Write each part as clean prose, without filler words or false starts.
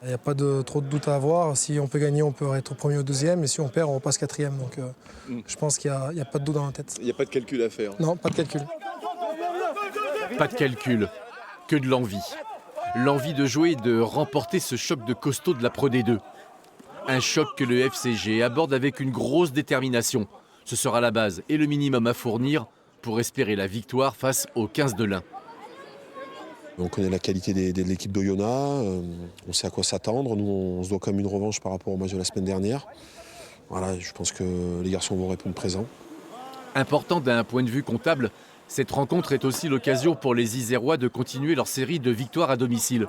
Il n'y a pas trop de doute à avoir. Si on peut gagner, on peut être premier ou deuxième. Et si on perd, on repasse quatrième. Donc je pense qu'il n'y a pas de doute dans la tête. Il n'y a pas de calcul à faire. Non, pas de calcul. Pas de calcul, que de l'envie. L'envie de jouer et de remporter ce choc de costaud de la Pro D2. Un choc que le FCG aborde avec une grosse détermination. Ce sera la base et le minimum à fournir pour espérer la victoire face aux 15 de l'Ain. On connaît la qualité de l'équipe d'Oyonnax, on sait à quoi s'attendre. Nous, on se doit quand même une revanche par rapport au match de la semaine dernière. Voilà, je pense que les garçons vont répondre présents. Important d'un point de vue comptable, cette rencontre est aussi l'occasion pour les Isérois de continuer leur série de victoires à domicile.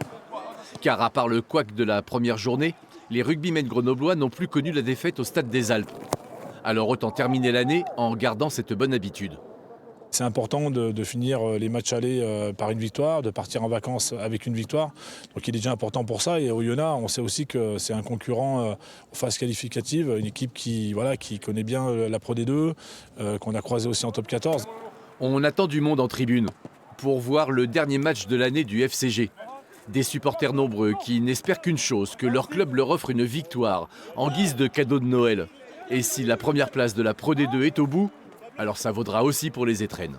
Car à part le couac de la première journée, les rugbymen grenoblois n'ont plus connu la défaite au Stade des Alpes. Alors autant terminer l'année en gardant cette bonne habitude. C'est important de finir les matchs allés par une victoire, de partir en vacances avec une victoire. Donc il est déjà important pour ça. Et Oyonnax, on sait aussi que c'est un concurrent en phase qualificative, une équipe qui connaît bien la Pro D2, qu'on a croisé aussi en top 14. On attend du monde en tribune pour voir le dernier match de l'année du FCG. Des supporters nombreux qui n'espèrent qu'une chose, que leur club leur offre une victoire en guise de cadeau de Noël. Et si la première place de la Pro D2 est au bout, alors ça vaudra aussi pour les étrennes.